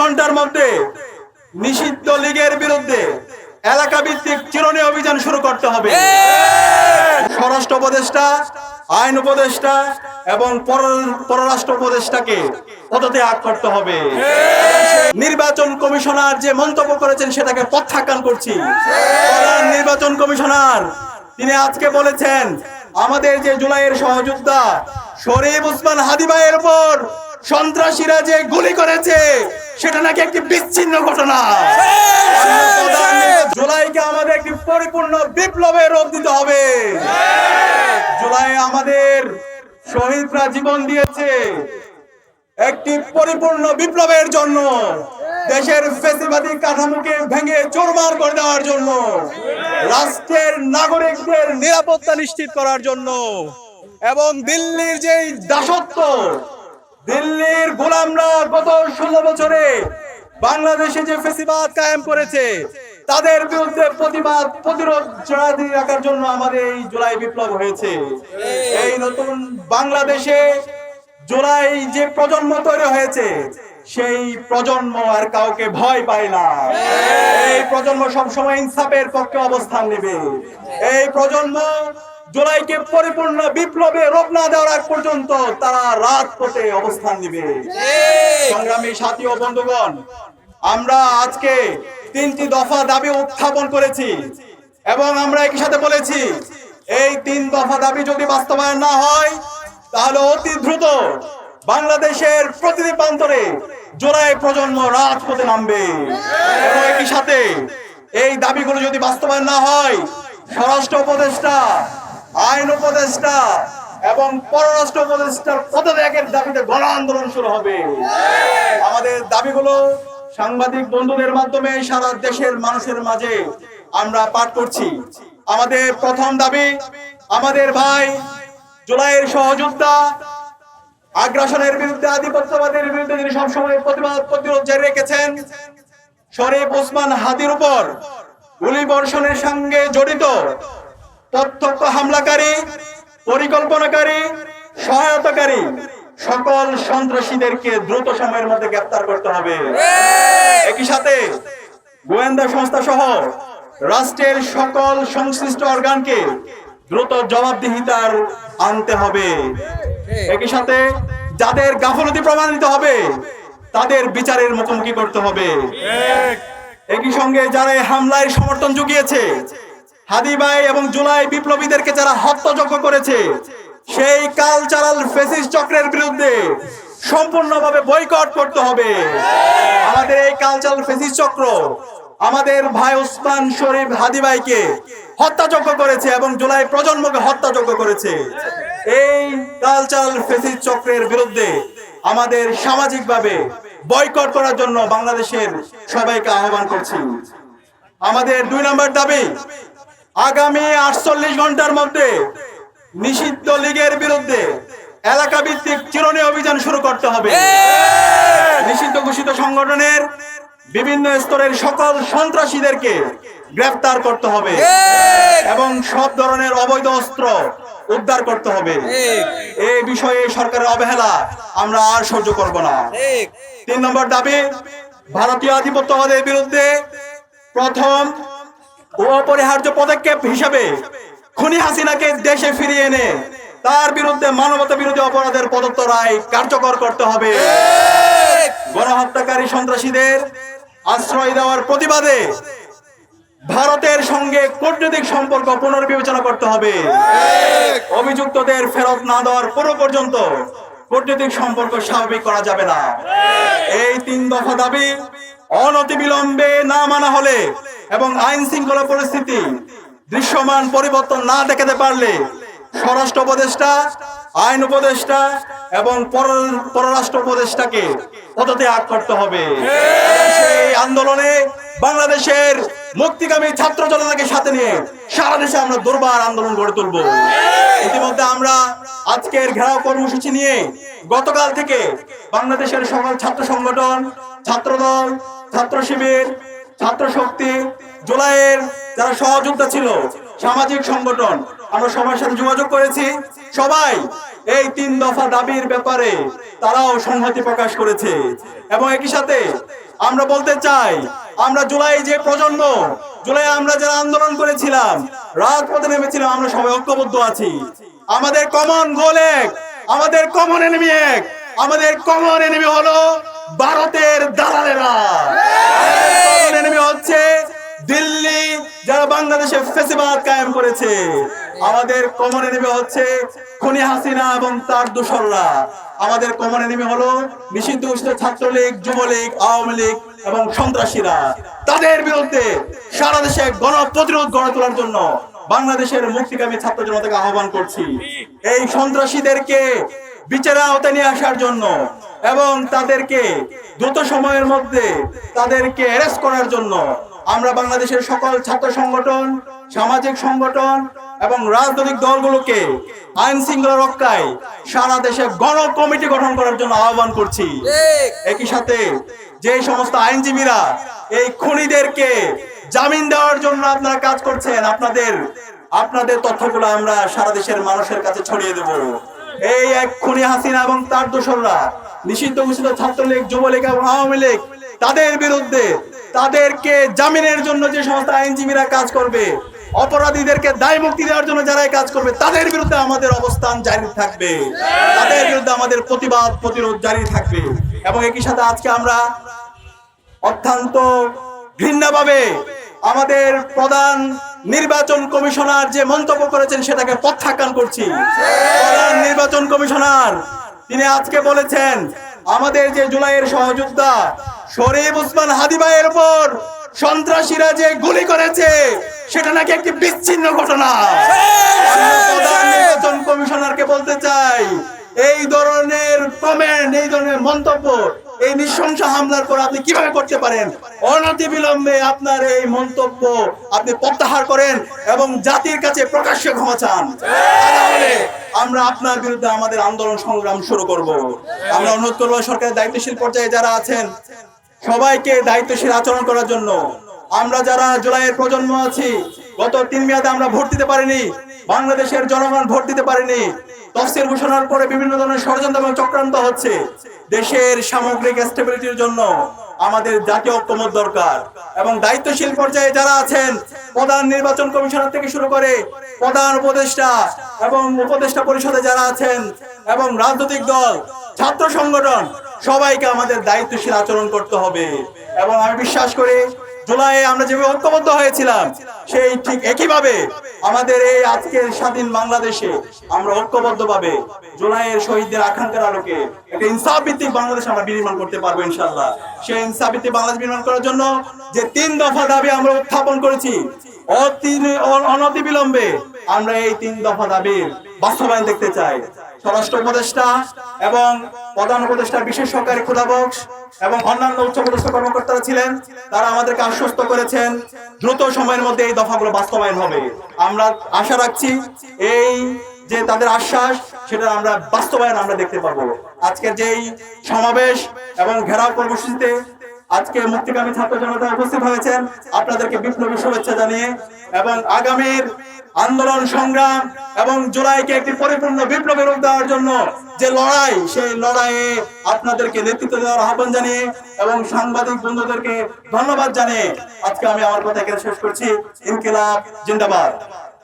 ঘন্টার মধ্যে নিষিদ্ধ লীগের বিরুদ্ধে এলাকা ভিত্তিক চিরুনি অভিযান শুরু করতে হবে। স্বরাষ্ট্র উপদেষ্টা, আইন উপদেষ্টা এবং পররাষ্ট্র উপদেষ্টাকে পদত্যাগ করতে হবে। নির্বাচন কমিশনার যে মন্তব্য করেছেন সেটাকে প্রত্যাখ্যান করছি। প্রধান নির্বাচন কমিশনার তিনি আজকে বলেছেন আমাদের যে জুলাইয়ের সহযোদ্ধা শরীফ ওসমান হাদী ভাইয়ের উপর সন্ত্রাসীরা যে গুলি করেছে সেটা নাকি একটি বিচ্ছিন্ন ঘটনা। জুলাইকে আমাদের একটি পরিপূর্ণ বিপ্লবের রূপ দিতে হবে। জুলাই আমাদের শহীদরা জীবন দিয়েছে একটি পরিপূর্ণ বিপ্লবের জন্য, দেশের ফ্যাসিবাদী কাঠামোকে ভেঙে চুরমার করে দেওয়ার জন্য, রাষ্ট্রের নাগরিকদের নিরাপত্তা নিশ্চিত করার জন্য এবং দিল্লির যে দাসত্ব, দিল্লির গোলামরা গত 16 বছরে বাংলাদেশে যে ফ্যাসিবাদ কায়েম করেছে তাদের বিরুদ্ধে প্রতিরোধ জারি রাখার জন্য আমাদের এই জুলাই বিপ্লব হয়েছে। এই নতুন বাংলাদেশে জুলাই যে প্রজন্ম তৈরি হয়েছে সেই প্রজন্ম আর কাউকে ভয় পায় না। এই প্রজন্ম সবসময় ইনসাফের পক্ষে অবস্থান নেবে। এই প্রজন্ম জুলাইকে পরিপূর্ণ বিপ্লবে রূপ না দেওয়ার আগ পর্যন্ত তারা রাজপথে অবস্থান নেবে। সংগ্রামী সাথী ও বন্ধুগণ, আমরা আজকে 3টি দফা দাবি উত্থাপন করেছি এবং আমরা একই সাথে বলেছি এই 3 দফা দাবি যদি বাস্তবায়ন না হয় তাহলে অতি দ্রুত বাংলাদেশের প্রতিটি প্রান্তরে জুলাই প্রজন্ম রাজপথে নামবে। এবং একই সাথে এই দাবিগুলো যদি বাস্তবায়ন না হয় স্বরাষ্ট্র উপদেষ্টা, আইন উপদেষ্টা এবং পররাষ্ট্র উপদেষ্টার পদত্যাগের দাবিতে গণ আন্দোলন শুরু হবে। আমাদের দাবিগুলো সাংবাদিক বন্ধুদের মাধ্যমে সারা দেশের মানুষের মাঝে আমরা পাঠ করছি। আমাদের প্রথম দাবি, আমাদের ভাই জুলাইয়ের সহযোদ্ধা, আগ্রাসনের বিরুদ্ধে, আধিপত্যবাদের বিরুদ্ধে যিনি সবসময় প্রতিরোধ জারি রেখেছেন, শরীফ ওসমান হাদীর উপর গুলি বর্ষণের সঙ্গে জড়িত প্রত্যক্ষ হামলাকারী, পরিকল্পনাকারী, সহায়তাকারী সকল সন্ত্রাসীদেরকে দ্রুত সময়ের মধ্যে গ্রেফতার করতে হবে। একই সাথে গোয়েন্দা সংস্থা সহ রাষ্ট্রের সকল সংশ্লিষ্ট অর্গানকে দ্রুত জবাবদিহিতার আনতে হবে। একই সাথে যাদের গাফলতি প্রমাণিত হবে তাদের বিচারের মুখোমুখি করতে হবে। একই সঙ্গে যারা হামলায় সমর্থন জুগিয়েছে, হাদী ভাই এবং জুলাই বিপ্লবীদেরকে যারা হত্যাযজ্ঞ করেছে, সেই কালচারাল ফ্যাসিস্ট চক্রের বিরুদ্ধে সম্পূর্ণভাবে বয়কট করতে হবে। আমাদের এই কালচারাল ফ্যাসিস্ট চক্র আমাদের ভাই ওসমান শরীফ হাদী ভাইকে হত্যাযজ্ঞ করেছে এবং জুলাই প্রজন্মকে হত্যাযজ্ঞ করেছে। এই কালচারাল ফ্যাসিস্ট চক্রের বিরুদ্ধে আমাদের সামাজিকভাবে বয়কট করার জন্য বাংলাদেশের সবাইকে আহ্বান করছি। আমাদের 2 নম্বর দাবি, আগামী 48 ঘন্টার মধ্যে নিষিদ্ধ লীগের বিরুদ্ধে এলাকা ভিত্তিক চিরুনি অভিযান শুরু করতে হবে। নিষিদ্ধ ঘোষিত সংগঠনের বিভিন্ন স্তরের সকল সন্ত্রাসীদেরকে গ্রেফতার করতে হবে এবং সব ধরনের অবৈধ অস্ত্র উদ্ধার করতে হবে। এই বিষয়ে সরকারের অবহেলা আমরা আর সহ্য করব না। 3 নম্বর দাবি, ভারতীয় আধিপত্যবাদের বিরুদ্ধে প্রথম ও অপরিহার্য পদক্ষেপ হিসেবে খুনি হাসিনাকে দেশে ফিরিয়ে এনে তার বিরুদ্ধে মানবতা বিরোধী অপরাধের প্রদত্ত রায় কার্যকর করতে হবে। গণহত্যাকারী সন্ত্রাসীদের আশ্রয় দেওয়ার প্রতিবাদে ভারতের সঙ্গে কূটনৈতিক সম্পর্ক পুনর্বিবেচনা করতে হবে। অভিযুক্তদের ফেরত না দেওয়ার পুরো পর্যন্ত কূটনৈতিক সম্পর্ক স্বাভাবিক করা যাবে না। এই 3 দফা দাবি অনতিবিলম্বে না মানা হলে এবং আইন শৃঙ্খলা পরিস্থিতি দৃশ্যমান পরিবর্তন না দেখাতে পারলে স্বরাষ্ট্র উপদেষ্টা, আইন উপদেষ্টা এবং পররাষ্ট্র উপদেষ্টাকে পদত্যাগ করতে হবে। সেই আন্দোলনে বাংলাদেশের মুক্তিকামী ছাত্র জনতাকে সাথে নিয়ে সারা দেশে আমরা দুর্বার আন্দোলন গড়ে তুলব। ইতিমধ্যে আমরা আজকের ঘেরাও কর্মসূচি নিয়ে গতকাল থেকে বাংলাদেশের সকল ছাত্র সংগঠন, ছাত্রদল, ছাত্র শিবির, ছাত্র শক্তি, জুলাইয়ের যারা সহযোদ্ধা ছিল, সামাজিক সংগঠন, আমরা সবার সাথে যোগাযোগ করেছি। সবাই এই 3 দফা দাবির ব্যাপারে তারাও সংহতি প্রকাশ করেছে। এবং একই সাথে আমরা বলতে চাই, আমরা জুলাই যে প্রজন্ম, জুলাই আমরা যারা আন্দোলন করেছিলাম, রাজপথে নেমেছিলাম, আমরা সবাই ঐক্যবদ্ধ আছি। আমাদের কমন গোল এক, আমাদের কমন এনিমি এক। আমাদের কমন এনিমি হলো ভারতের দালালেরা। কমন এনিমি হচ্ছে দিল্লি, যারা বাংলাদেশে ফ্যাসিবাদ কায়েম করেছে। আমাদের কমন এনিমি হচ্ছে খুনি হাসিনা এবং তার দোসররা। আমাদের কমন এনিমি হলো নিষিদ্ধ ঘোষিত ছাত্রলীগ, যুবলীগ, আওয়ামী লীগ এবং সন্ত্রাসীরা। তাদের বিরুদ্ধে সারা দেশে গণপ্রতিরোধ গড়ে তোলার জন্য বাংলাদেশের মুক্তিকামী ছাত্র জনতাকে আহ্বান করছি। এই সন্ত্রাসীদেরকে বিচারের আওতায় নিয়ে আসার জন্য এবং তাদেরকে দ্রুত সময়ের মধ্যে তাদেরকে অ্যারেস্ট করার জন্য আমরা বাংলাদেশের সকল ছাত্র সংগঠন, সামাজিক সংগঠন এবং রাজনৈতিক দলগুলোকে আইন শৃঙ্খলা রক্ষায় সারা দেশে গণ কমিটি গঠন করার জন্য আহ্বান করছি। একই সাথে যে সমস্ত আইনজীবীরা এই খুনিদেরকে জামিন দেওয়ার জন্য আপনারা কাজ করছেন, আপনাদের তথ্যগুলো আমরা সারা দেশের মানুষের কাছে ছড়িয়ে দেব। এই এক খুনি হাসিনা এবং তার দোসররা, নিষিদ্ধ ঘোষিত ছাত্রলীগ, যুবলীগ এবং আওয়ামী লীগ, তাদের বিরুদ্ধে তাদেরকে জামিনের জন্য যে সমস্ত আইনজীবীরা কাজ করবে, অপরাধীদেরকে দায় মুক্তি দেওয়ার জন্য যারা কাজ করবে, তাদের বিরুদ্ধে আমাদের অবস্থান জারি থাকবে, তাদের বিরুদ্ধে আমাদের প্রতিবাদ প্রতিরোধ জারি থাকবে। এবং একই সাথে আজকে আমরা অত্যন্ত ঘৃণাভাবে আমাদের প্রধান নির্বাচন কমিশনার যে মন্তব্য করেছেন সেটাকে প্রত্যাখ্যান করছি। প্রধান নির্বাচন কমিশনার তিনি আজকে বলেছেন, আমাদের যে জুলাইয়ের সহযোদ্ধা শরীফ ওসমান হাদী ভাইয়ের উপর সন্ত্রাসীরা যে গুলি করেছে সেটা নাকি একটি বিচ্ছিন্ন ঘটনা। প্রধান নির্বাচন কমিশনারকে বলতে চাই, এই ধরনের কমেন্ট, এই ধরনের মন্তব্য, এই নৃশংস হামলার পর আপনি কিভাবে করতে পারেন? অনতিবিলম্বে আপনার এই মন্তব্য আপনি প্রত্যাহার করেন এবং জাতির কাছে প্রকাশ্যে ক্ষমা চান। তাহলে আমরা আপনার বিরুদ্ধে আমাদের আন্দোলন সংগ্রাম শুরু করব। আমরা অনুরোধ করব সরকারের দায়িত্বশীল পর্যায়ে যারা আছেন সবাইকে দায়িত্বশীল আচরণ করার জন্য। আমরা যারা জুলাইয়ের প্রজন্ম আছি, গত 3 মেয়াদে আমরা ভোট দিতে পারিনি, বাংলাদেশের জনগণ ভোট দিতে পারেনি। তফসিল ঘোষণার পরে বিভিন্ন ধরনের ষড়যন্ত্র এবং চক্রান্ত হচ্ছে। দেশের সামগ্রিক স্টেবিলিটির জন্য আমাদের জাতীয় ঐক্যমত দরকার। এবং দায়িত্বশীল পর্যায়ে যারা আছেন, প্রধান নির্বাচন কমিশনার থেকে শুরু করে প্রধান উপদেষ্টা এবং উপদেষ্টা পরিষদে যারা আছেন এবং রাজনৈতিক দল, ছাত্র সংগঠন, সবাইকে আমাদের দায়িত্বশীল আচরণ করতে হবে। এবং আমি বিশ্বাস করি জুলাইয়ে আমরা যেভাবে ঐক্যবদ্ধ হয়েছিলাম, সেই ঠিক একইভাবে আমাদের এই আজকের স্বাধীন বাংলাদেশে আমরা ঐক্যবদ্ধভাবে জুলাইয়ের শহীদদের আকাঙ্ক্ষার আলোকে একটা ইনসাফ ভিত্তিক বাংলাদেশ আমরা বিনির্মাণ করতে পারবো ইনশাআল্লাহ। সেই ইনসাফ ভিত্তিক বাংলাদেশ বিনির্মাণ করার জন্য যে 3 দফা দাবি আমরা উত্থাপন করেছি, অনতিবিলম্বে আমরা এই 3 দফা দাবির বাস্তবায়ন দেখতে চাই। স্বরাষ্ট্র উপদেষ্টা এবং প্রধান উপদেষ্টার বিশেষ সহকারী খুদাবক্স এবং অন্যান্য উচ্চপদস্থ কর্মকর্তারা ছিলেন, তারা আমাদেরকে আশ্বস্ত করেছেন দ্রুত সময়ের মধ্যে এই দফাগুলো বাস্তবায়ন হবে। আমরা আশা রাখছি এই যে তাদের আশ্বাস, সেটা আমরা বাস্তবায়ন আমরা দেখতে পাবো। আজকের যেই সমাবেশ এবং ঘেরাও কর্মসূচিতে আজকে মুক্তিকামী ছাত্র জনতা উপস্থিত হয়েছেন, আপনাদেরকে বিপ্লবী শুভেচ্ছা জানিয়ে এবং আগামীর আন্দোলন সংগ্রাম এবং জুলাইকে একটি পরিপূর্ণ বিপ্লবের রূপ দেওয়ার জন্য যে লড়াই, সেই লড়াইয়ে আপনাদেরকে নেতৃত্ব দেওয়ার আহ্বান জানিয়ে এবং সাংবাদিক বন্ধুদেরকে ধন্যবাদ জানিয়ে আজকে আমি আমার কথা এখানে শেষ করছি। ইনকিলাব জিন্দাবাদ।